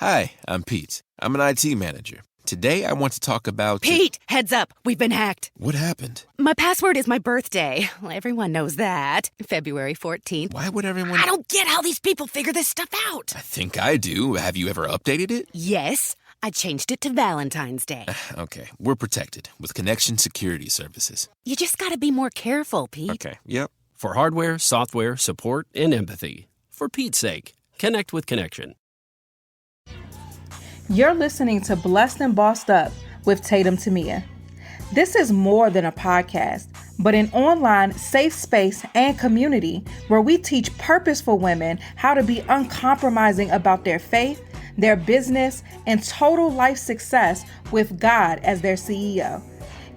Hi, I'm Pete. I'm an IT manager. Today I want to talk about... Pete, heads up. We've been hacked. What happened? My password is my birthday. Well, everyone knows that. February 14th. Why would everyone... I don't get how these people figure this stuff out. I think I do. Have you ever updated it? Yes, I changed it to Valentine's Day. Okay, we're protected with Connection Security Services. You just gotta be more careful, Pete. Okay, yep. For hardware, software, support, and empathy. For Pete's sake, connect with Connection. You're listening to Blessed and Bossed Up with Tatum Tamia. This is more than a podcast, but an online safe space and community where we teach purposeful women how to be uncompromising about their faith, their business, and total life success with God as their CEO.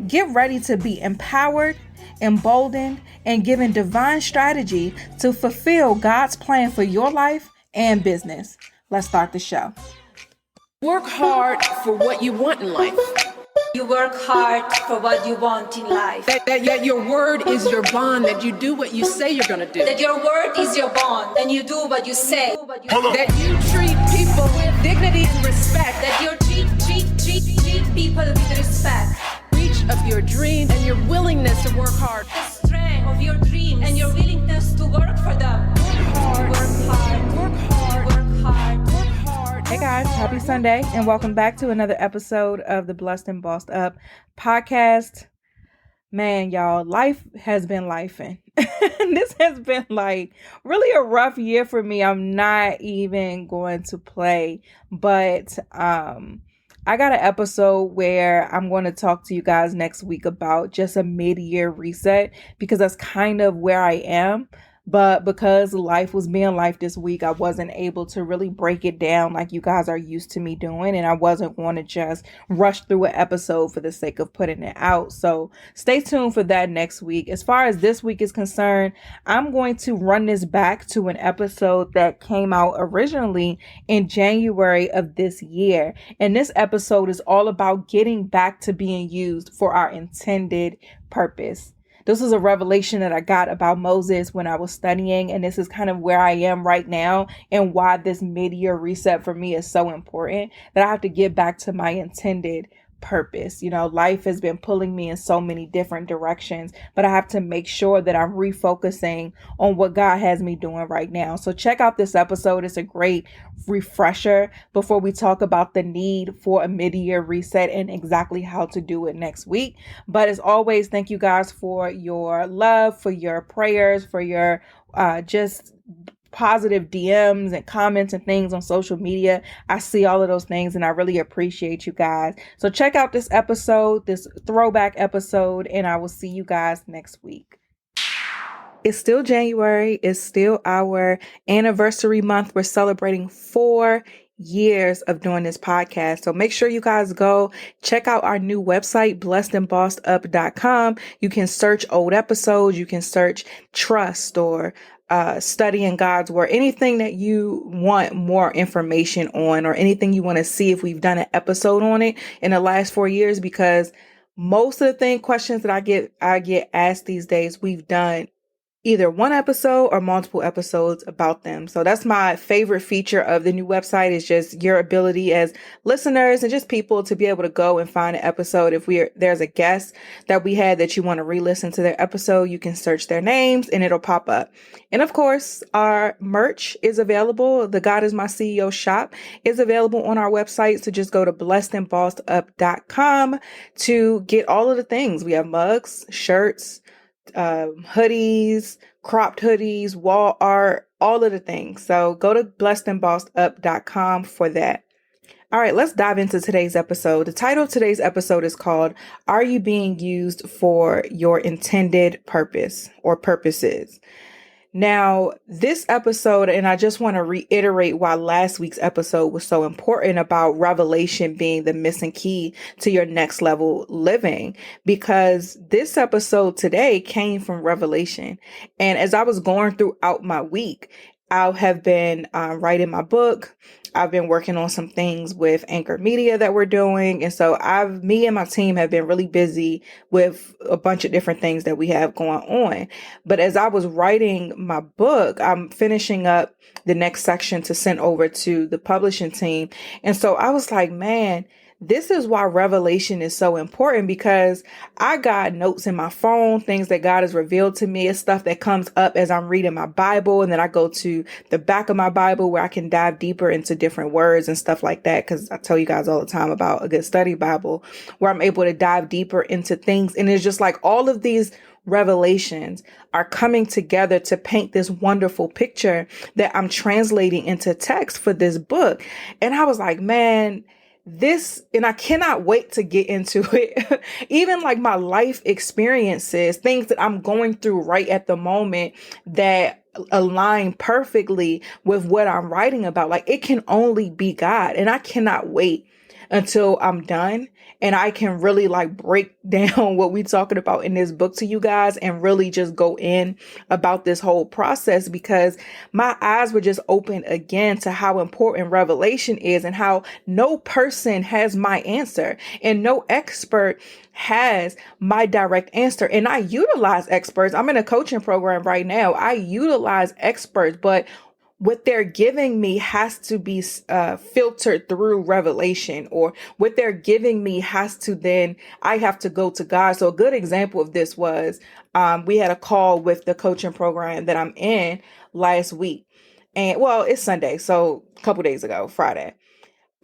Get ready to be empowered, emboldened, and given divine strategy to fulfill God's plan for your life and business. Let's start the show. Work hard for what you want in life. You work hard for what you want in life. That your word is your bond, that you do what you say you're going to do. That your word is your bond, and you do what you say. That you treat people with dignity and respect. That you treat people with respect. Reach of your dream and your willingness to work hard. The strength of your dreams and your willingness to work for them. Work hard. Work hard. Work hard. Work hard. Work hard. Hey guys, happy Sunday and welcome back to another episode of the Blessed and Bossed Up podcast. Man, y'all, life has been lifing. This has been like really a rough year for me. I'm not even going to play, but I got an episode where I'm going to talk to you guys next week about just a mid-year reset because that's kind of where I am. But because life was being life this week, I wasn't able to really break it down like you guys are used to me doing. And I wasn't going to just rush through an episode for the sake of putting it out. So stay tuned for that next week. As far as this week is concerned, I'm going to run this back to an episode that came out originally in January of this year. And this episode is all about getting back to being used for our intended purpose. This was a revelation that I got about Moses when I was studying, and this is kind of where I am right now and why this mid-year reset for me is so important, that I have to get back to my intended purpose. You know, life has been pulling me in so many different directions, but I have to make sure that I'm refocusing on what God has me doing right now. So check out this episode. It's a great refresher before we talk about the need for a mid-year reset and exactly how to do it next week. But as always, thank you guys for your love, for your prayers, for your just positive DMs and comments and things on social media. I see all of those things and I really appreciate you guys. So check out this episode, this throwback episode, and I will see you guys next week. It's still January. It's still our anniversary month. We're celebrating 4 years of doing this podcast. So make sure you guys go check out our new website, blessedandbossedup.com. You can search old episodes. You can search trust or studying God's word, anything that you want more information on, or anything you want to see if we've done an episode on it in the last 4 years, because most of the questions that I get asked these days, we've done either one episode or multiple episodes about them. So that's my favorite feature of the new website, is just your ability as listeners and just people to be able to go and find an episode. If there's a guest that we had that you want to re-listen to their episode, you can search their names and it'll pop up. And of course, our merch is available. The God is My CEO shop is available on our website. So just go to blessedandbossedup.com to get all of the things. We have mugs, shirts, hoodies, cropped hoodies, wall art, all of the things. So go to blessedandbossedup.com for that. All right, let's dive into today's episode. The title of today's episode is called, Are You Being Used for Your Intended Purpose or Purposes? Now, this episode, and I just want to reiterate why last week's episode was so important about revelation being the missing key to your next level living, because this episode today came from revelation. And as I was going throughout my week, I have been writing my book. I've been working on some things with Anchor Media that we're doing. And so me and my team have been really busy with a bunch of different things that we have going on. But as I was writing my book, I'm finishing up the next section to send over to the publishing team. And so I was like, man, this is why revelation is so important, because I got notes in my phone, things that God has revealed to me. It's stuff that comes up as I'm reading my Bible. And then I go to the back of my Bible where I can dive deeper into different words and stuff like that. Cause I tell you guys all the time about a good study Bible where I'm able to dive deeper into things. And it's just like all of these revelations are coming together to paint this wonderful picture that I'm translating into text for this book. And I was like, man, and I cannot wait to get into it. Even like my life experiences, things that I'm going through right at the moment that align perfectly with what I'm writing about. Like, it can only be God. And I cannot wait until I'm done and I can really like break down what we're talking about in this book to you guys and really just go in about this whole process, because my eyes were just open again to how important revelation is and how no person has my answer and no expert has my direct answer. And I utilize experts. I'm in a coaching program right now. I utilize experts, but what they're giving me has to be filtered through revelation, or what they're giving me has to then, I have to go to God. So a good example of this was, we had a call with the coaching program that I'm in last week. And well, it's Sunday. So a couple days ago, Friday.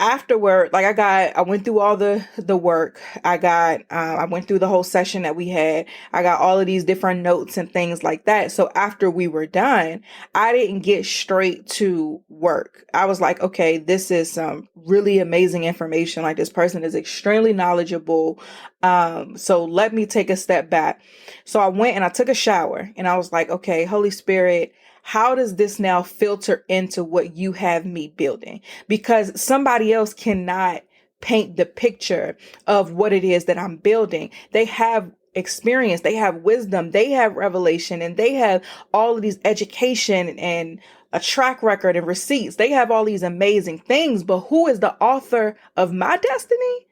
Afterward, like I went through all the work. I went through the whole session that we had. I got all of these different notes and things like that. So after we were done, I didn't get straight to work. I was like, okay, this is some really amazing information. Like, this person is extremely knowledgeable. So let me take a step back. So I went and I took a shower and I was like, okay, Holy Spirit, how does this now filter into what you have me building? Because somebody else cannot paint the picture of what it is that I'm building. They have experience, they have wisdom, they have revelation, and they have all of these education and a track record and receipts. They have all these amazing things, but who is the author of my destiny?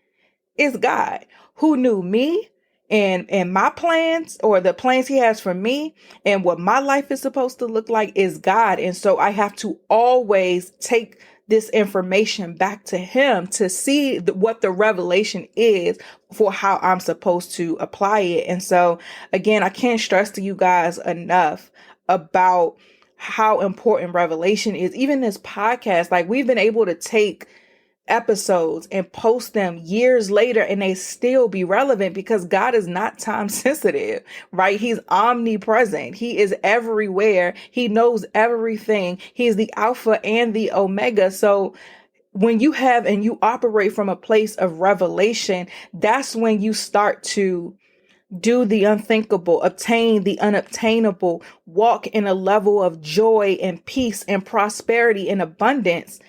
Is God, who knew me and my plans, or the plans he has for me and what my life is supposed to look like, is God. And so I have to always take this information back to him to see what the revelation is for how I'm supposed to apply it. And so again, I can't stress to you guys enough about how important revelation is. Even this podcast, like, we've been able to take episodes and post them years later and they still be relevant, because God is not time sensitive, right? He's omnipresent. He is everywhere. He knows everything. He is the Alpha and the Omega. So when you have and you operate from a place of revelation, that's when you start to do the unthinkable, obtain the unobtainable, walk in a level of joy and peace and prosperity and abundance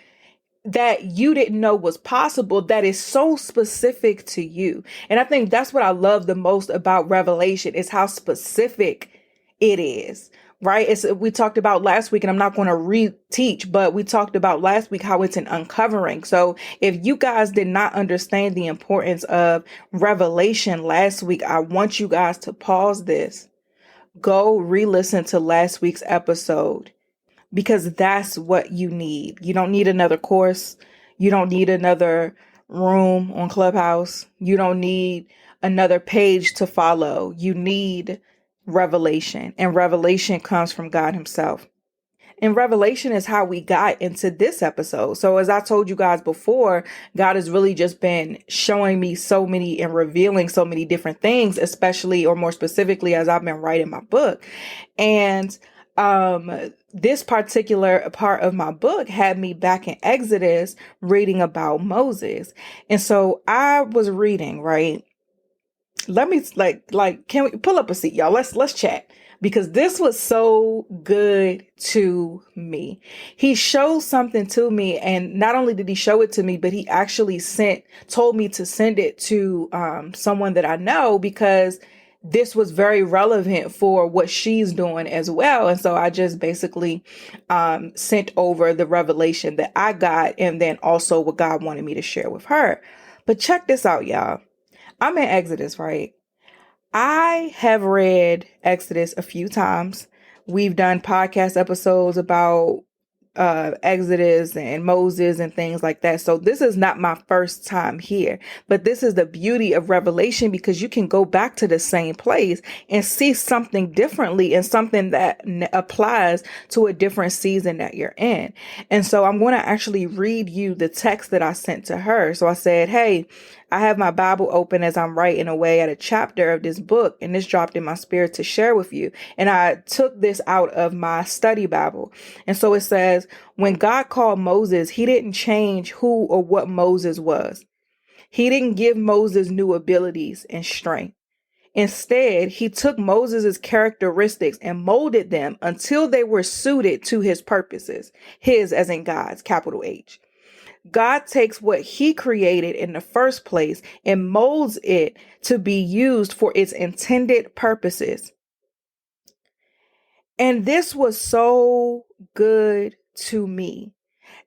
that you didn't know was possible, that is so specific to you. And I think that's what I love the most about revelation, is how specific it is, right? We talked about last week, and I'm not going to reteach, but we talked about last week how it's an uncovering. So if you guys did not understand the importance of revelation last week, I want you guys to pause this, go re-listen to last week's episode, because that's what you need. You don't need another course. You don't need another room on Clubhouse. You don't need another page to follow. You need revelation, and revelation comes from God himself. And revelation is how we got into this episode. So as I told you guys before, God has really just been showing me so many and revealing so many different things, especially, or more specifically, as I've been writing my book. And this particular part of my book had me back in Exodus reading about Moses. And so I was reading, right? Let me can we pull up a seat, y'all? Let's chat, because this was so good to me. He showed something to me, and not only did he show it to me, but he actually told me to send it to someone that I know, because this was very relevant for what she's doing as well. And so I just basically sent over the revelation that I got, and then also what God wanted me to share with her. But check this out, y'all. I'm in Exodus, right? I have read Exodus a few times. We've done podcast episodes about Exodus and Moses and things like that. So this is not my first time here, but this is the beauty of Revelation, because you can go back to the same place and see something differently and something that applies to a different season that you're in. And so I'm going to actually read you the text that I sent to her. So I said, hey, I have my Bible open as I'm writing away at a chapter of this book, and this dropped in my spirit to share with you. And I took this out of my study Bible. And so it says, when God called Moses, he didn't change who or what Moses was. He didn't give Moses new abilities and strength. Instead, he took Moses' characteristics and molded them until they were suited to his purposes. His as in God's, capital H. God takes what he created in the first place and molds it to be used for its intended purposes. And this was so good to me,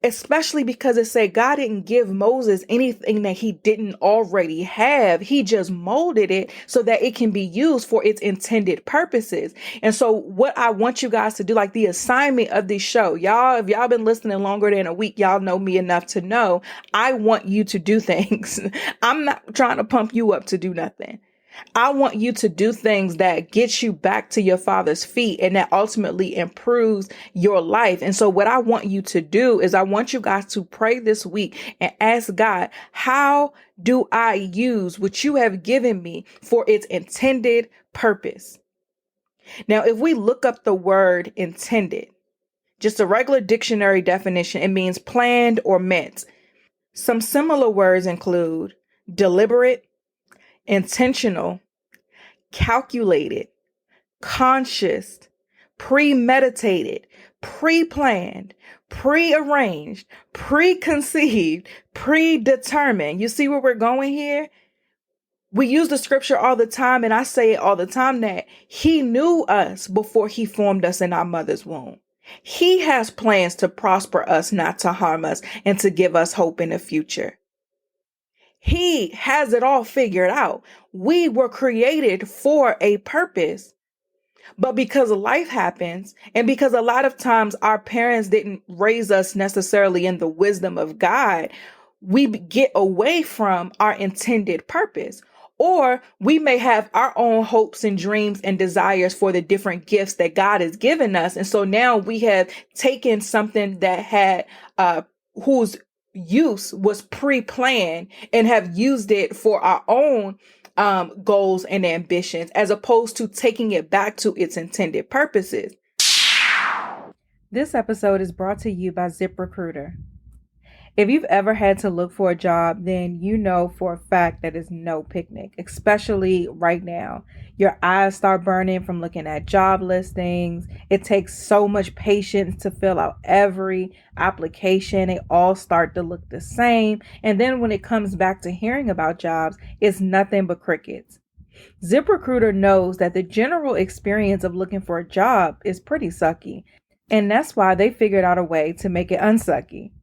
especially because it said God didn't give Moses anything that he didn't already have. He just molded it so that it can be used for its intended purposes. And so what I want you guys to do, like the assignment of this show, y'all, if y'all been listening longer than a week, y'all know me enough to know I want you to do things. I'm not trying to pump you up to do nothing. I want you to do things that get you back to your Father's feet and that ultimately improves your life. And so what I want you to do is I want you guys to pray this week and ask God, how do I use what you have given me for its intended purpose? Now, if we look up the word intended, just a regular dictionary definition, it means planned or meant. Some similar words include deliberate, intentional, calculated, conscious, premeditated, pre-planned, prearranged, preconceived, predetermined. You see where we're going here? We use the scripture all the time, and I say it all the time, that he knew us before he formed us in our mother's womb. He has plans to prosper us, not to harm us, and to give us hope in the future. He has it all figured out. We were created for a purpose. But because life happens, and because a lot of times our parents didn't raise us necessarily in the wisdom of God, we get away from our intended purpose. Or we may have our own hopes and dreams and desires for the different gifts that God has given us. And so now we have taken something that had, whose use was pre-planned, and have used it for our own goals and ambitions, as opposed to taking it back to its intended purposes. This episode is brought to you by ZipRecruiter. If you've ever had to look for a job, then you know for a fact that it's no picnic, especially right now. Your eyes start burning from looking at job listings. It takes so much patience to fill out every application. They all start to look the same. And then when it comes back to hearing about jobs, it's nothing but crickets. ZipRecruiter knows that the general experience of looking for a job is pretty sucky. And that's why they figured out a way to make it unsucky.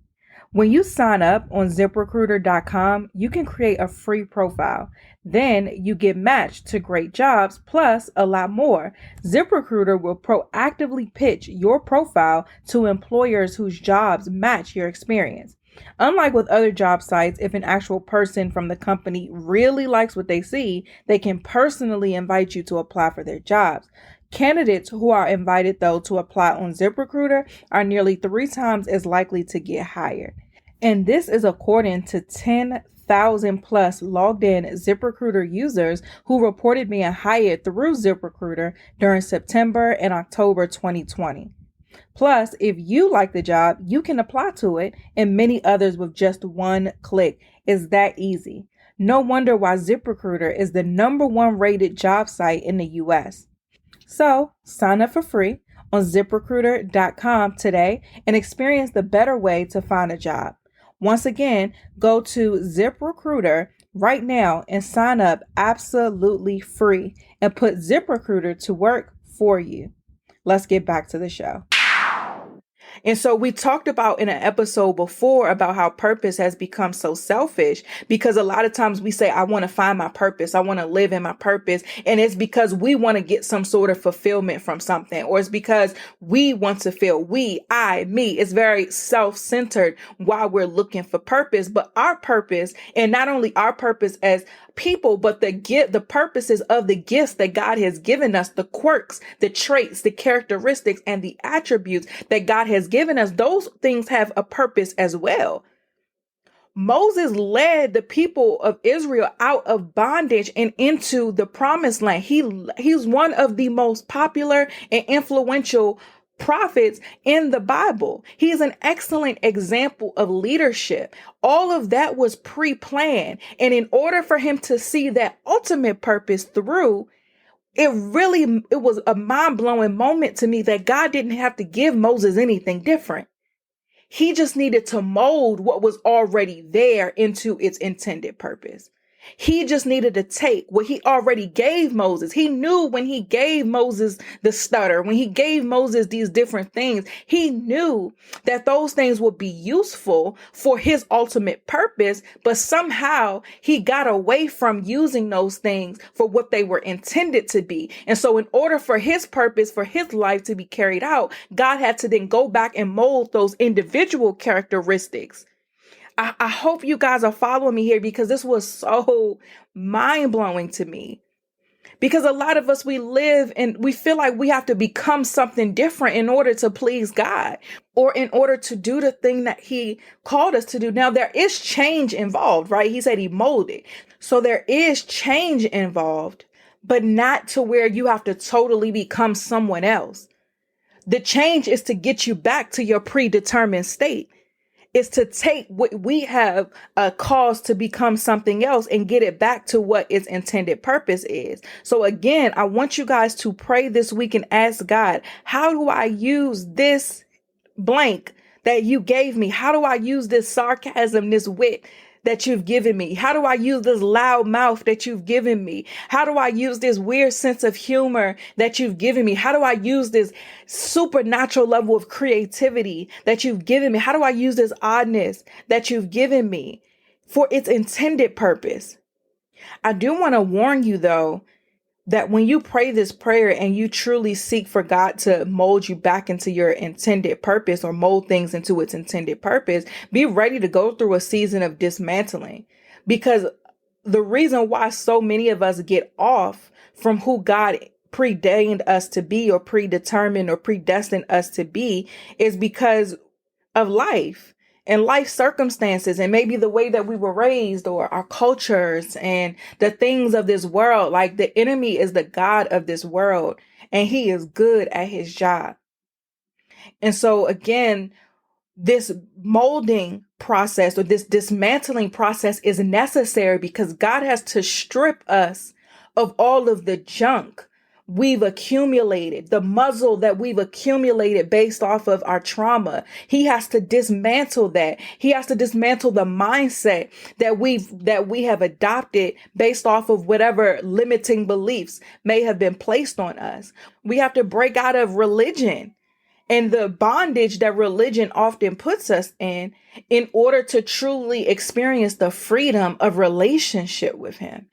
When you sign up on ZipRecruiter.com, you can create a free profile. Then you get matched to great jobs, plus a lot more. ZipRecruiter will proactively pitch your profile to employers whose jobs match your experience. Unlike with other job sites, if an actual person from the company really likes what they see, they can personally invite you to apply for their jobs. Candidates who are invited, though, to apply on ZipRecruiter are nearly 3 times as likely to get hired. And this is according to 10,000 plus logged in ZipRecruiter users who reported being hired through ZipRecruiter during September and October 2020. Plus, if you like the job, you can apply to it, and many others with just one click. It's that easy. No wonder why ZipRecruiter is the #1 rated job site in the US. So sign up for free on ZipRecruiter.com today and experience the better way to find a job. Once again, go to ZipRecruiter right now and sign up absolutely free and put ZipRecruiter to work for you. Let's get back to the show. And so we talked about in an episode before about how purpose has become so selfish, because a lot of times we say, I want to find my purpose. I want to live in my purpose. And it's because we want to get some sort of fulfillment from something, or it's because we want to feel I, me. It's very self-centered while we're looking for purpose. But our purpose, and not only our purpose as people, but the purposes of the gifts that God has given us, the quirks, the traits, the characteristics, and the attributes that God has given us, those things have a purpose as well. Moses led the people of Israel out of bondage and into the promised land. He's one of the most popular and influential prophets in the Bible. He is an excellent example of leadership. All of that was pre-planned. And in order for him to see that ultimate purpose through, it was a mind-blowing moment to me that God didn't have to give Moses anything different. He just needed to mold what was already there into its intended purpose. He just needed to take what he already gave Moses. He knew when he gave Moses the stutter, when he gave Moses these different things, he knew that those things would be useful for his ultimate purpose. But somehow he got away from using those things for what they were intended to be. And so in order for his purpose, for his life to be carried out, God had to then go back and mold those individual characteristics. I hope you guys are following me here, because this was so mind-blowing to me. Because a lot of us, we live and we feel like we have to become something different in order to please God, or in order to do the thing that he called us to do. Now, there is change involved, right? He said he molded. So there is change involved, but not to where you have to totally become someone else. The change is to get you back to your predetermined state. Is to take what we have caused to become something else and get it back to what its intended purpose is. So again, I want you guys to pray this week and ask God, how do I use this blank that you gave me? How do I use this sarcasm, this wit that you've given me? How do I use this loud mouth that you've given me? How do I use this weird sense of humor that you've given me? How do I use this supernatural level of creativity that you've given me? How do I use this oddness that you've given me for its intended purpose? I do want to warn you, though, that when you pray this prayer and you truly seek for God to mold you back into your intended purpose, or mold things into its intended purpose, be ready to go through a season of dismantling. Because the reason why so many of us get off from who God preordained us to be, or predetermined or predestined us to be, is because of life and life circumstances, and maybe the way that we were raised, or our cultures and the things of this world. Like, the enemy is the God of this world, and he is good at his job. And so again, this molding process, or this dismantling process, is necessary because God has to strip us of all of the junk we've accumulated, the muzzle that we've accumulated based off of our trauma. He has to dismantle that. He has to dismantle the mindset that we have adopted based off of whatever limiting beliefs may have been placed on us. We have to break out of religion and the bondage that religion often puts us in order to truly experience the freedom of relationship with him.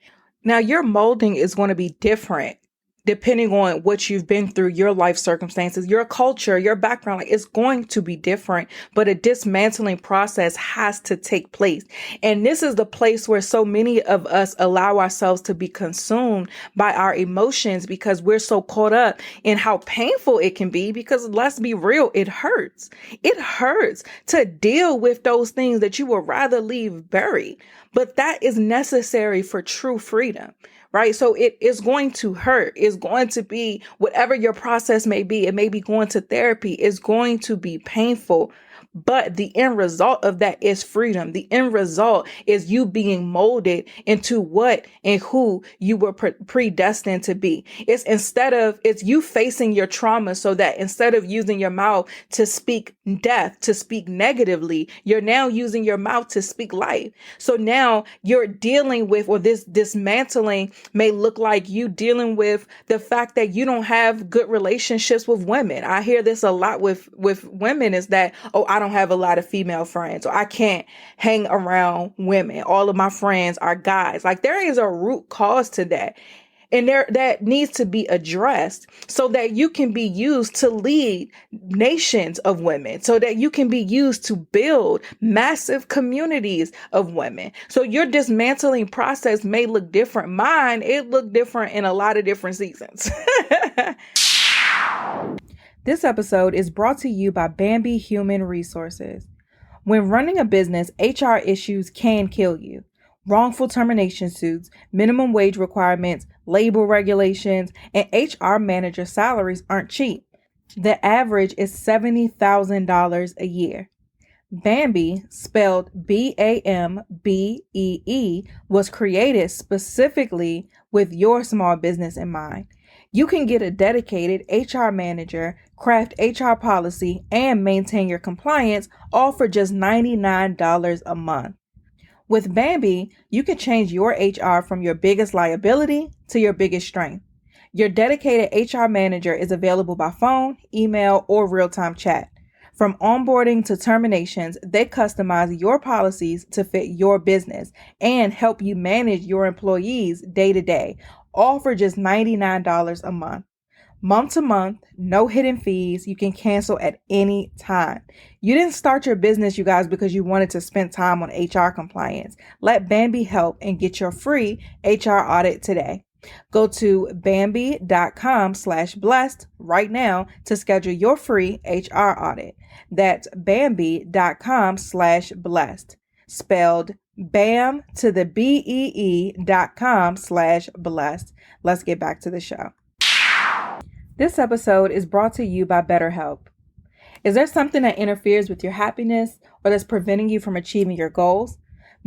Now, your molding is going to be different depending on what you've been through, your life circumstances, your culture, your background. Like, it's going to be different, but a dismantling process has to take place. And this is the place where so many of us allow ourselves to be consumed by our emotions, because we're so caught up in how painful it can be. Because let's be real, it hurts. It hurts to deal with those things that you would rather leave buried, but that is necessary for true freedom. Right? So it is going to hurt. It's going to be whatever your process may be. It may be going to therapy. It's going to be painful, But the end result of that is freedom. The end result is you being molded into what and who you were predestined to be. It's you facing your trauma, so that instead of using your mouth to speak death, to speak negatively, you're now using your mouth to speak life. So now you're dealing with, or this dismantling may look like you dealing with the fact that you don't have good relationships with women. I hear this a lot with women, is that, oh, I don't have a lot of female friends, or I can't hang around women. All of my friends are guys. Like, there is a root cause to that. And that needs to be addressed so that you can be used to lead nations of women, so that you can be used to build massive communities of women. So your dismantling process may look different. Mine, it looked different in a lot of different seasons. This episode is brought to you by Bambi Human Resources. When running a business, HR issues can kill you. Wrongful termination suits, minimum wage requirements, labor regulations, and HR manager salaries aren't cheap. The average is $70,000 a year. Bambi, spelled BAMBEE, was created specifically with your small business in mind. You can get a dedicated HR manager, craft HR policy, and maintain your compliance, all for just $99 a month. With Bambi, you can change your HR from your biggest liability to your biggest strength. Your dedicated HR manager is available by phone, email, or real-time chat. From onboarding to terminations, they customize your policies to fit your business and help you manage your employees day to day, all for just $99 a month. Month to month, no hidden fees. You can cancel at any time. You didn't start your business, you guys, because you wanted to spend time on HR compliance. Let Bambi help and get your free HR audit today. Go to Bambi.com/blessed right now to schedule your free HR audit. That's Bambi.com/blessed, spelled BAM to the BEE.com/blessed. Let's get back to the show. This episode is brought to you by BetterHelp. Is there something that interferes with your happiness or that's preventing you from achieving your goals?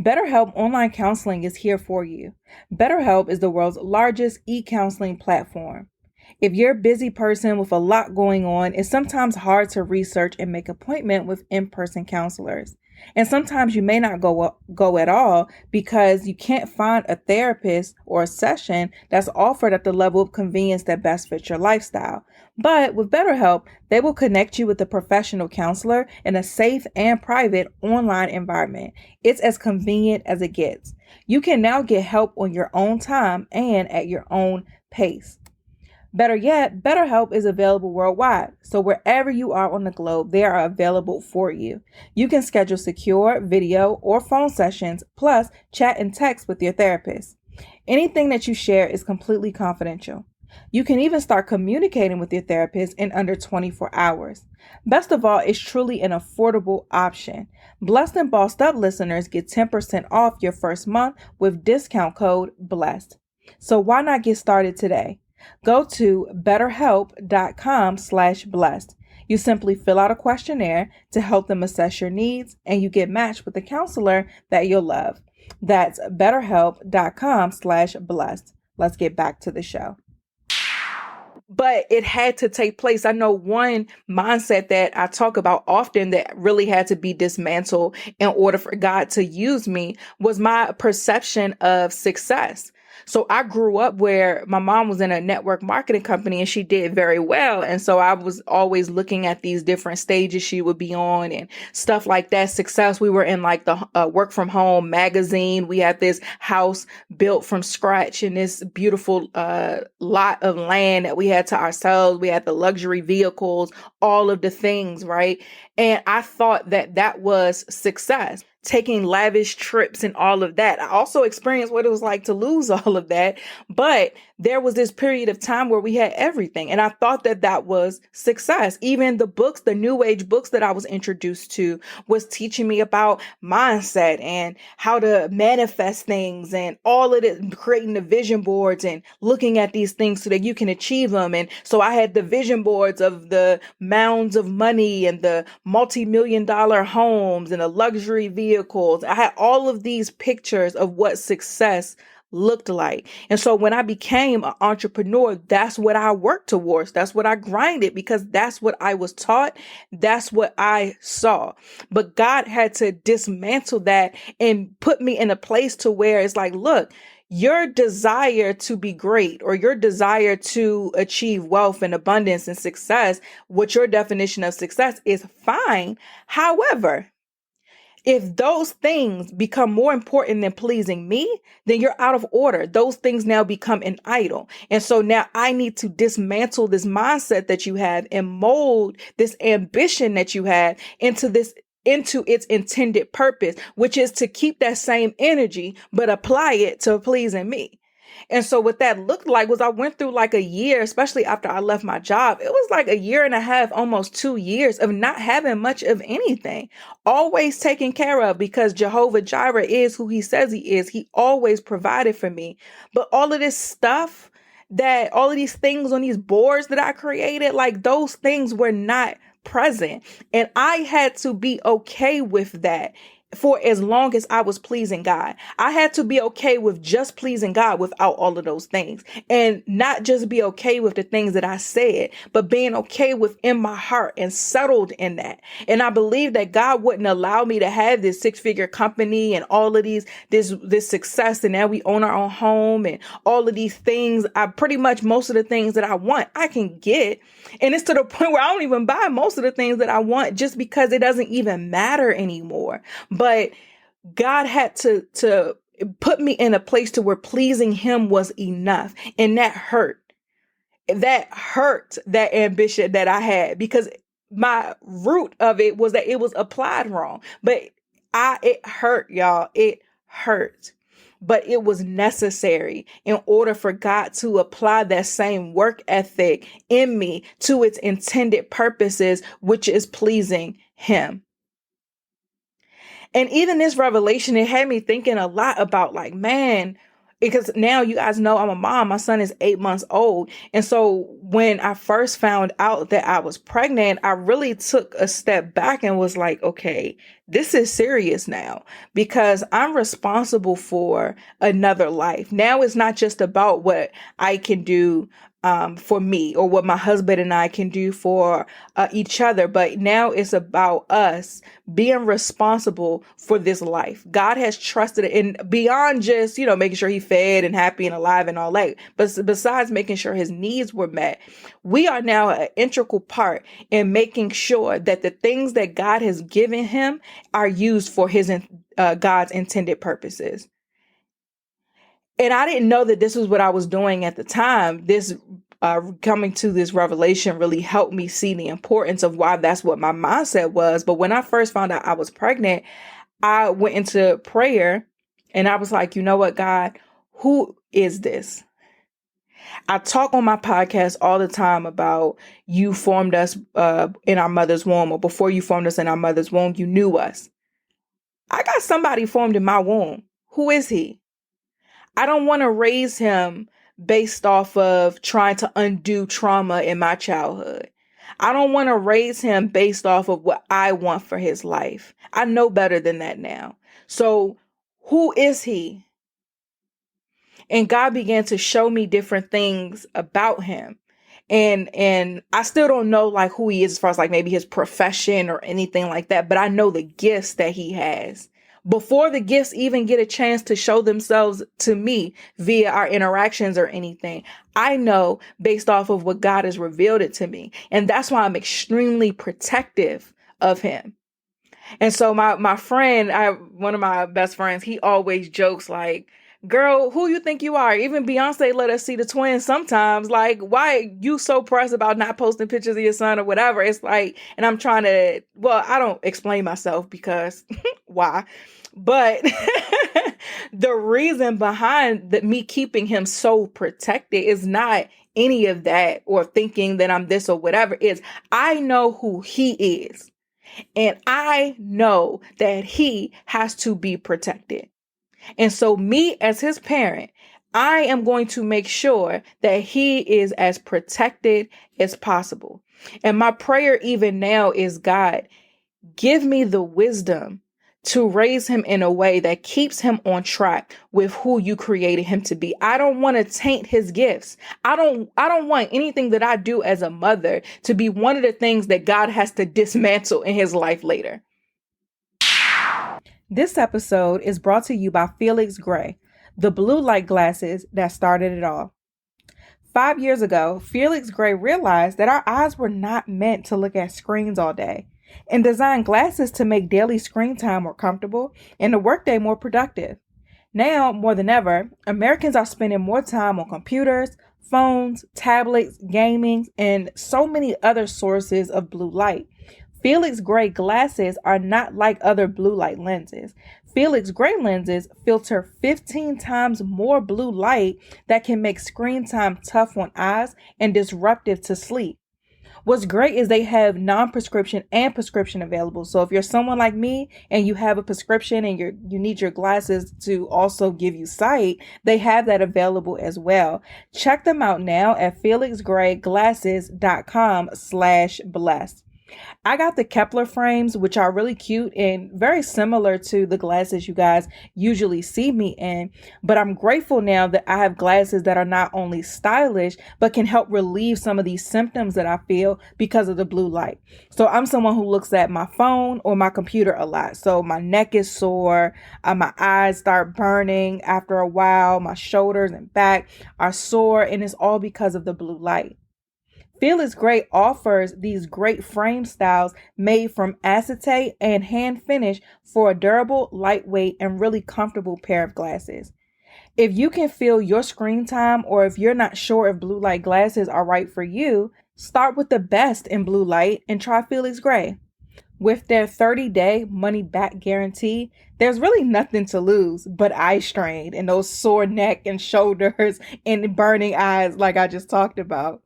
BetterHelp Online Counseling is here for you. BetterHelp is the world's largest e-counseling platform. If you're a busy person with a lot going on, it's sometimes hard to research and make appointment with in-person counselors. And sometimes you may not go at all because you can't find a therapist or a session that's offered at the level of convenience that best fits your lifestyle. But with BetterHelp, they will connect you with a professional counselor in a safe and private online environment. It's as convenient as it gets. You can now get help on your own time and at your own pace. Better yet, BetterHelp is available worldwide, so wherever you are on the globe, they are available for you. You can schedule secure video or phone sessions, plus chat and text with your therapist. Anything that you share is completely confidential. You can even start communicating with your therapist in under 24 hours. Best of all, it's truly an affordable option. Blessed and Bossed Up listeners get 10% off your first month with discount code BLESSED. So why not get started today? Go to betterhelp.com/blessed. You simply fill out a questionnaire to help them assess your needs, and you get matched with a counselor that you'll love. That's betterhelp.com/blessed. Let's get back to the show. But it had to take place. I know one mindset that I talk about often that really had to be dismantled in order for God to use me was my perception of success. So I grew up where my mom was in a network marketing company and she did very well. And so I was always looking at these different stages she would be on and stuff like that. Success. We were in like the work from home magazine. We had this house built from scratch in this beautiful lot of land that we had to ourselves. We had the luxury vehicles, all of the things, right? And I thought that that was success. taking lavish trips and all of that. I also experienced what it was like to lose all of that. But there was this period of time where we had everything. And I thought that that was success. Even the books, the new age books that I was introduced to was teaching me about mindset and how to manifest things and all of it, creating the vision boards and looking at these things so that you can achieve them. And so I had the vision boards of the mounds of money and the multi-million-dollar homes and the luxury vehicles. I had all of these pictures of what success looked like. And so when I became an entrepreneur, that's what I worked towards. That's what I grinded because that's what I was taught. That's what I saw. But God had to dismantle that and put me in a place to where it's like, look, your desire to be great or your desire to achieve wealth and abundance and success, what your definition of success is, fine. However, if those things become more important than pleasing me, then you're out of order. Those things now become an idol. And so now I need to dismantle this mindset that you have and mold this ambition that you have into its intended purpose, which is to keep that same energy, but apply it to pleasing me. And so what that looked like was I went through like a year, especially after I left my job. It was like a year and a half, almost 2 years of not having much of anything, always taken care of because Jehovah Jireh is who he says he is. He always provided for me. But all of this stuff all of these things on these boards that I created, like those things were not present. And I had to be okay with that for as long as I was pleasing God. I had to be okay with just pleasing God without all of those things, and not just be okay with the things that I said, but being okay within my heart and settled in that. And I believe that God wouldn't allow me to have this 6-figure company and all of this success. And now we own our own home and all of these things. Pretty much most of the things that I want, I can get. And it's to the point where I don't even buy most of the things that I want just because it doesn't even matter anymore. But God had to put me in a place to where pleasing him was enough. And that hurt. That hurt, that ambition that I had, because my root of it was that it was applied wrong. But it hurt, y'all. It hurt. But it was necessary in order for God to apply that same work ethic in me to its intended purposes, which is pleasing him. And even this revelation, it had me thinking a lot about like, man, because now you guys know I'm a mom. My son is 8 months old. And so when I first found out that I was pregnant, I really took a step back and was like, okay, this is serious now because I'm responsible for another life. Now it's not just about what I can do for me or what my husband and I can do for each other. But now it's about us being responsible for this life. God has trusted it, and beyond just, making sure he fed and happy and alive and all that. But besides making sure his needs were met, we are now an integral part in making sure that the things that God has given him are used for his God's intended purposes. And I didn't know that this was what I was doing at the time. This coming to this revelation really helped me see the importance of why that's what my mindset was. But when I first found out I was pregnant, I went into prayer and I was like, you know what, God, who is this? I talk on my podcast all the time about you formed us in our mother's womb, or before you formed us in our mother's womb, you knew us. I got somebody formed in my womb. Who is he? I don't want to raise him based off of trying to undo trauma in my childhood. I don't want to raise him based off of what I want for his life. I know better than that now. So who is he? And God began to show me different things about him. And I still don't know like who he is as far as like maybe his profession or anything like that, but I know the gifts that he has. Before the gifts even get a chance to show themselves to me via our interactions or anything, I know based off of what God has revealed it to me. And that's why I'm extremely protective of him. And so my friend, one of my best friends, he always jokes like, Girl, who you think you are? Even Beyonce let us see the twins sometimes. Like, why you so pressed about not posting pictures of your son or whatever? It's like, and I'm trying to, well, I don't explain myself because why? But the reason behind me keeping him so protected is not any of that or thinking that I'm this or whatever. Is I know who he is. And I know that he has to be protected. And so me as his parent, I am going to make sure that he is as protected as possible. And my prayer even now is, God, give me the wisdom to raise him in a way that keeps him on track with who you created him to be. I don't want to taint his gifts. I don't want anything that I do as a mother to be one of the things that God has to dismantle in his life later. This episode is brought to you by Felix Gray, the blue light glasses that started it all. 5 years ago, Felix Gray realized that our eyes were not meant to look at screens all day and designed glasses to make daily screen time more comfortable and the workday more productive. Now, more than ever, Americans are spending more time on computers, phones, tablets, gaming, and so many other sources of blue light. Felix Gray glasses are not like other blue light lenses. Felix Gray lenses filter 15 times more blue light that can make screen time tough on eyes and disruptive to sleep. What's great is they have non-prescription and prescription available. So if you're someone like me and you have a prescription and you need your glasses to also give you sight, they have that available as well. Check them out now at felixgrayglasses.com/blessed. I got the Kepler frames, which are really cute and very similar to the glasses you guys usually see me in. But I'm grateful now that I have glasses that are not only stylish, but can help relieve some of these symptoms that I feel because of the blue light. So I'm someone who looks at my phone or my computer a lot. So my neck is sore, my eyes start burning after a while, my shoulders and back are sore, and it's all because of the blue light. Felix Gray offers these great frame styles made from acetate and hand finish for a durable, lightweight, and really comfortable pair of glasses. If you can feel your screen time, or if you're not sure if blue light glasses are right for you, start with the best in blue light and try Felix Gray. With their 30-day money-back guarantee, there's really nothing to lose but eye strain and those sore neck and shoulders and burning eyes like I just talked about.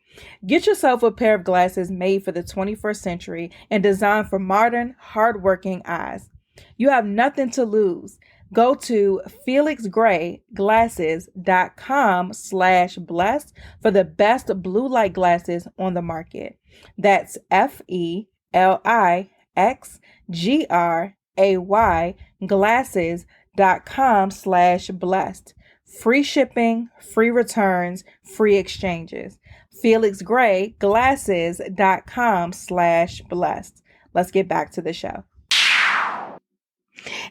Get yourself a pair of glasses made for the 21st century and designed for modern, hardworking eyes. You have nothing to lose. Go to felixgrayglasses.com/blessed for the best blue light glasses on the market. That's FELIXGRAY glasses.com/blessed. Free shipping, free returns, free exchanges. felixgrayglasses.com/blessed. Let's get back to the show.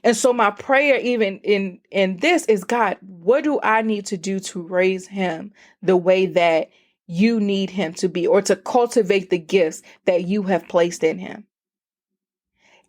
And so my prayer even in this is, God, what do I need to do to raise him the way that you need him to be, or to cultivate the gifts that you have placed in him?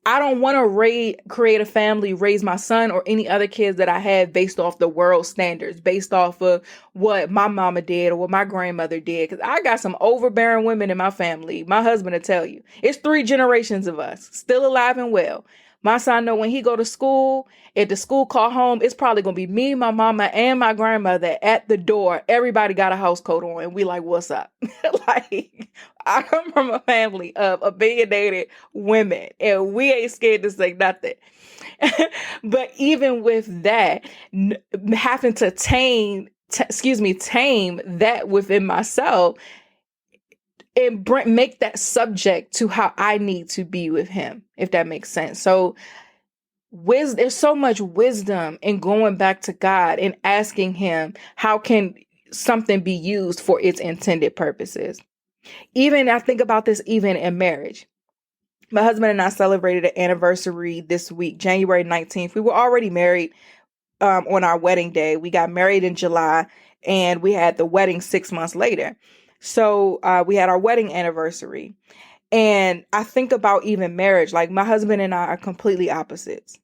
I don't want to create a family, raise my son or any other kids that I have based off the world standards, based off of what my mama did or what my grandmother did. Because I got some overbearing women in my family. My husband will tell you. It's 3 generations of us still alive and well. My son know when he go to school, if the school call home, it's probably going to be me, my mama, and my grandmother at the door. Everybody got a house coat on, and we like, what's up? Like, I come from a family of opinionated women, and we ain't scared to say nothing. But even with that, having to tame that within myself, and make that subject to how I need to be with him, if that makes sense. So there's so much wisdom in going back to God and asking him, how can something be used for its intended purposes? Even I think about this even in marriage. My husband and I celebrated an anniversary this week, January 19th. We were already married on our wedding day. We got married in July and we had the wedding 6 months later. So we had our wedding anniversary. And I think about even marriage, like my husband and I are completely opposites.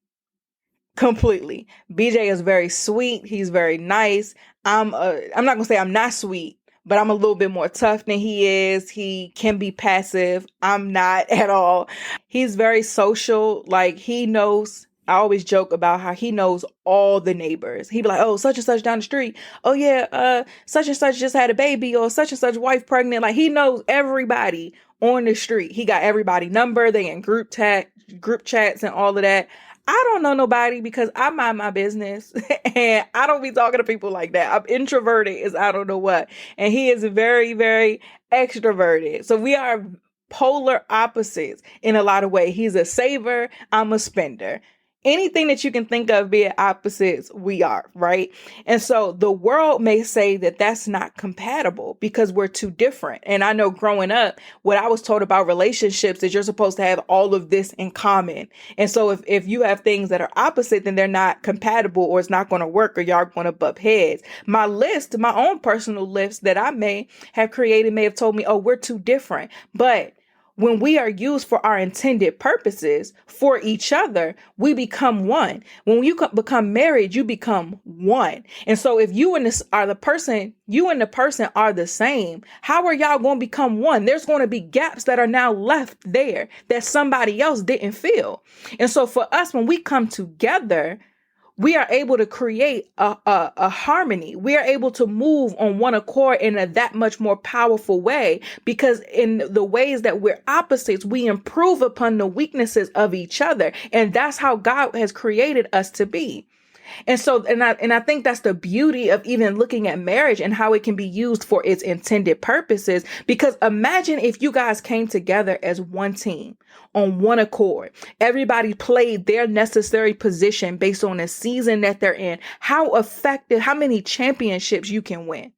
completely. BJ is very sweet. He's very nice. I'm not going to say I'm not sweet, but I'm a little bit more tough than he is. He can be passive. I'm not at all. He's very social. Like, he knows, I always joke about how he knows all the neighbors. He'd be like, oh, such and such down the street. Oh yeah, such and such just had a baby, or such and such wife pregnant. Like, he knows everybody on the street. He got everybody number. They in group chats and all of that. I don't know nobody because I mind my business and I don't be talking to people like that. I'm introverted as I don't know what. And he is very, very extroverted. So we are polar opposites in a lot of ways. He's a saver. I'm a spender. Anything that you can think of being opposites, we are, right? And so the world may say that that's not compatible because we're too different. And I know growing up, what I was told about relationships is you're supposed to have all of this in common. And so if you have things that are opposite, then they're not compatible, or it's not going to work, or y'all going to butt heads. My own personal list that I may have created may have told me, oh, we're too different. But when we are used for our intended purposes for each other, we become one. When you become married, you become one. And so if you and the person are the same, how are y'all going to become one? There's going to be gaps that are now left there that somebody else didn't fill. And so for us, when we come together, we are able to create a harmony. We are able to move on one accord in a that much more powerful way, because in the ways that we're opposites, we improve upon the weaknesses of each other. And that's how God has created us to be. And so, and I think that's the beauty of even looking at marriage and how it can be used for its intended purposes. Because imagine if you guys came together as one team on one accord. Everybody played their necessary position based on the season that they're in. How effective, how many championships you can win.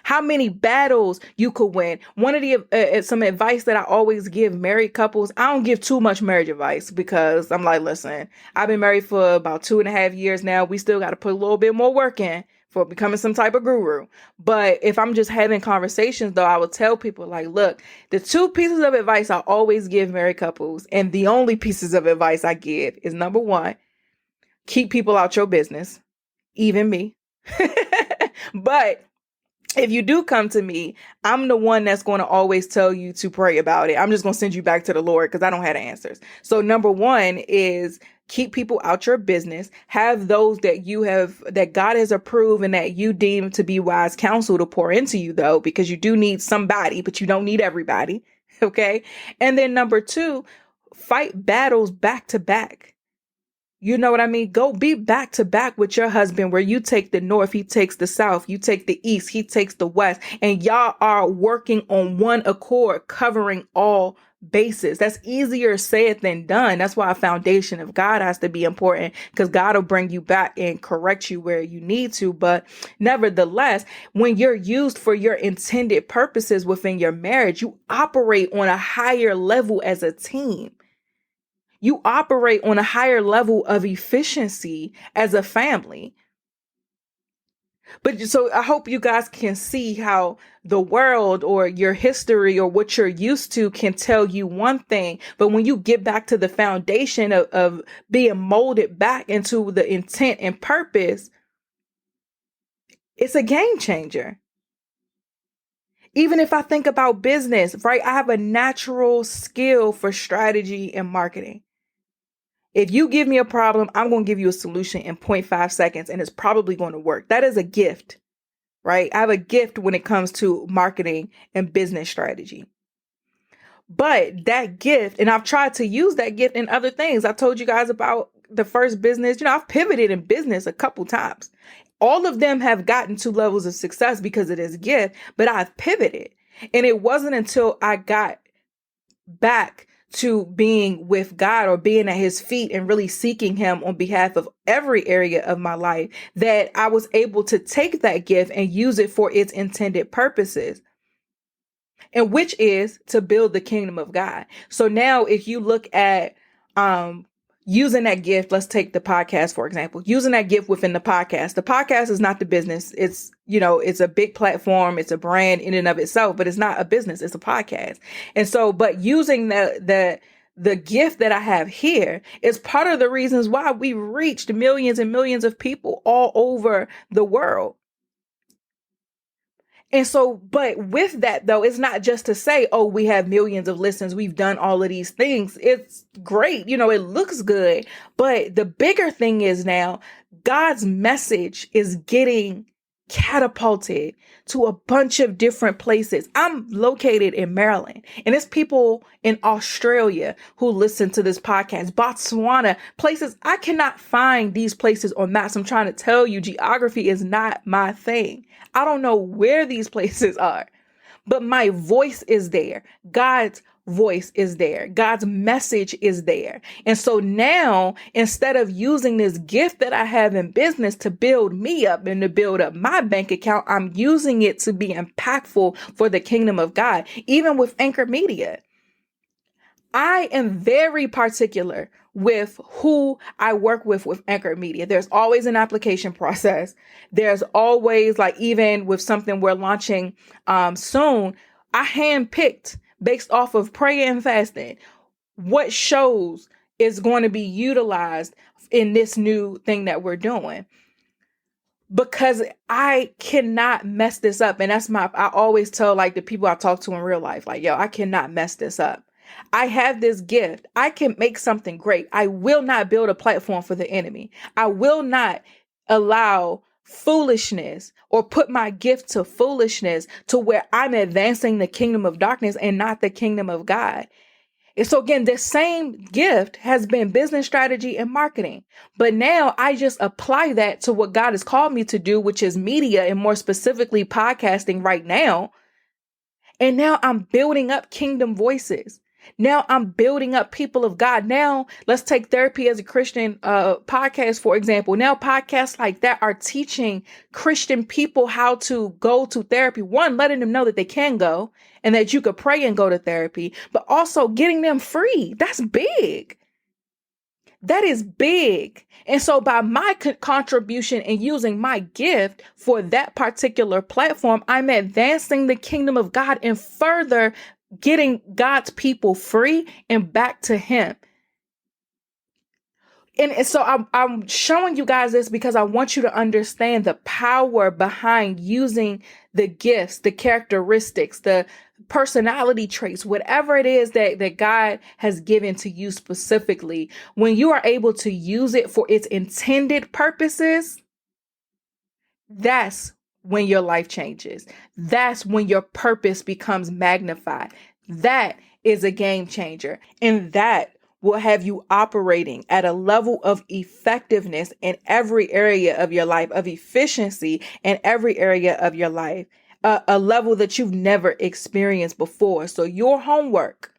How many battles you could win. One of the some advice that I always give married couples. I don't give too much marriage advice because I'm like, listen, I've been married for about 2.5 years now. We still got to put a little bit more work in for becoming some type of guru. But if I'm just having conversations, though, I will tell people like, look, the 2 pieces of advice I always give married couples, and the only pieces of advice I give is, number 1, keep people out your business, even me. But if you do come to me, I'm the one that's going to always tell you to pray about it. I'm just going to send you back to the Lord because I don't have the answers. So number 1 is keep people out your business. Have those that God has approved and that you deem to be wise counsel to pour into you, though, because you do need somebody, but you don't need everybody. Okay. And then number 2, fight battles back to back. You know what I mean? Go be back to back with your husband, where you take the north, he takes the south, you take the east, he takes the west, and y'all are working on one accord, covering all bases. That's easier said than done. That's why a foundation of God has to be important, because God will bring you back and correct you where you need to. But nevertheless, when you're used for your intended purposes within your marriage, you operate on a higher level as a team. You operate on a higher level of efficiency as a family. But so I hope you guys can see how the world or your history or what you're used to can tell you one thing. But when you get back to the foundation of being molded back into the intent and purpose, it's a game changer. Even if I think about business, right? I have a natural skill for strategy and marketing. If you give me a problem, I'm going to give you a solution in 0.5 seconds, and it's probably going to work. That is a gift, right? I have a gift when it comes to marketing and business strategy. But that gift, and I've tried to use that gift in other things. I told you guys about the first business. I've pivoted in business a couple times. All of them have gotten to levels of success because of this gift, but I've pivoted. And it wasn't until I got back to being with God or being at his feet and really seeking him on behalf of every area of my life that I was able to take that gift and use it for its intended purposes, and which is to build the kingdom of God. So now if you look at using that gift, let's take the podcast, for example, using that gift within the podcast is not the business. It's, it's a big platform. It's a brand in and of itself, but it's not a business. It's a podcast. And so, but using the the gift that I have here is part of the reasons why we reached millions and millions of people all over the world. And so, but with that though, it's not just to say, oh, we have millions of listens, we've done all of these things. It's great. You know, it looks good. But the bigger thing is now God's message is getting catapulted to a bunch of different places. I'm located in Maryland, and it's people in Australia who listen to this podcast, Botswana, places I cannot find these places on maps. I'm trying to tell you, geography is not my thing. I don't know where these places are, but my voice is there. God's voice is there. God's message is there. And so now, instead of using this gift that I have in business to build me up and to build up my bank account, I'm using it to be impactful for the kingdom of God. Even with Anchor Media, I am very particular with who I work with Anchor Media. There's always an application process. There's always, like, even with something we're launching soon, I handpicked based off of prayer and fasting what shows is going to be utilized in this new thing that we're doing. Because I cannot mess this up. And I always tell, like, the people I talk to in real life, like, yo, I cannot mess this up. I have this gift. I can make something great. I will not build a platform for the enemy. I will not allow foolishness or put my gift to foolishness to where I'm advancing the kingdom of darkness and not the kingdom of God. And so again, the same gift has been business strategy and marketing, but now I just apply that to what God has called me to do, which is media and more specifically podcasting right now. And now I'm building up kingdom voices. Now I'm building up people of God. Now let's take Therapy as a Christian podcast, for example. Now podcasts like that are teaching Christian people how to go to therapy. One, letting them know that they can go and that you could pray and go to therapy, but also getting them free. That's big. That is big. And so by my contribution and using my gift for that particular platform, I'm advancing the kingdom of God and further getting God's people free and back to him. And so I'm showing you guys this because I want you to understand the power behind using the gifts, the characteristics, the personality traits, whatever it is that God has given to you specifically. When you are able to use it for its intended purposes, that's when your life changes. That's when your purpose becomes magnified. That is a game changer. And that will have you operating at a level of effectiveness in every area of your life, of efficiency in every area of your life, a level that you've never experienced before. So your homework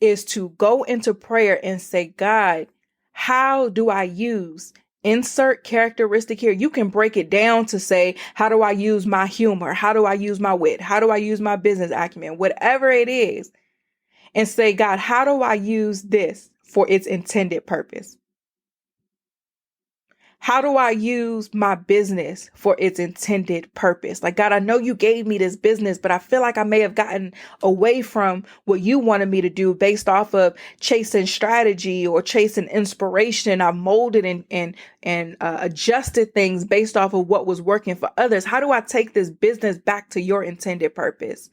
is to go into prayer and say, God, how do I use insert characteristic here? You can break it down to say, how do I use my humor? How do I use my wit? How do I use my business acumen? Whatever it is. And say, God, how do I use this for its intended purpose? How do I use my business for its intended purpose? Like, God, I know you gave me this business, but I feel like I may have gotten away from what you wanted me to do based off of chasing strategy or chasing inspiration. I've molded and adjusted things based off of what was working for others. How do I take this business back to your intended purpose?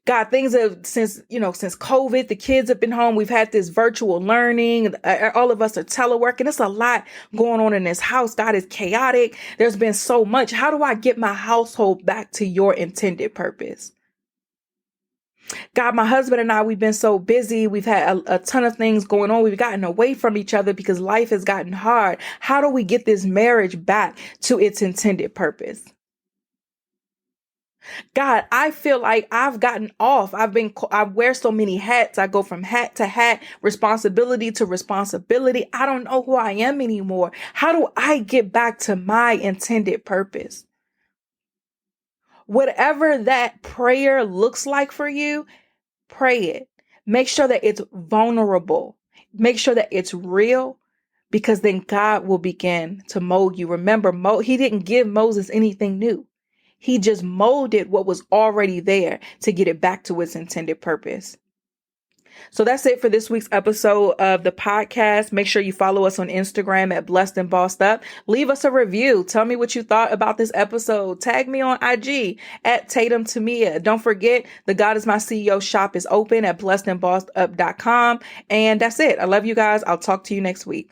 God, things have, since COVID, the kids have been home. We've had this virtual learning. All of us are teleworking. There's a lot going on in this house. God, is chaotic. There's been so much. How do I get my household back to your intended purpose? God, my husband and I, we've been so busy. We've had a ton of things going on. We've gotten away from each other because life has gotten hard. How do we get this marriage back to its intended purpose? God, I feel like I've gotten off. I wear so many hats. I go from hat to hat, responsibility to responsibility. I don't know who I am anymore. How do I get back to my intended purpose? Whatever that prayer looks like for you, pray it. Make sure that it's vulnerable. Make sure that it's real, because then God will begin to mold you. Remember, he didn't give Moses anything new. He just molded what was already there to get it back to its intended purpose. So that's it for this week's episode of the podcast. Make sure you follow us on Instagram at Blessed and Bossed Up. Leave us a review. Tell me what you thought about this episode. Tag me on IG at Tatum Tamia. Don't forget, the God is My CEO shop is open at blessedandbossedup.com. And that's it. I love you guys. I'll talk to you next week.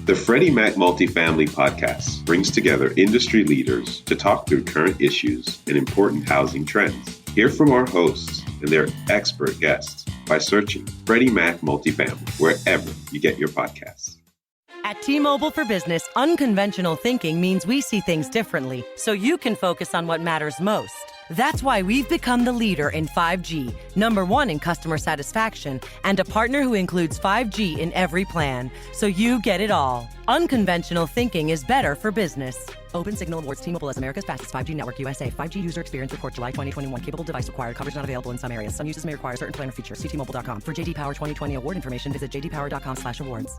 The Freddie Mac Multifamily Podcast brings together industry leaders to talk through current issues and important housing trends. Hear from our hosts and their expert guests by searching Freddie Mac Multifamily wherever you get your podcasts. At T-Mobile for Business, unconventional thinking means we see things differently, so you can focus on what matters most. That's why we've become the leader in 5G, #1 in customer satisfaction, and a partner who includes 5G in every plan, so you get it all. Unconventional thinking is better for business. Open Signal awards T-Mobile as America's fastest 5G network USA. 5G user experience report July 2021. Capable device required. Coverage not available in some areas. Some uses may require certain plan or features. See T-Mobile.com. For JD Power 2020 award information, visit jdpower.com/awards.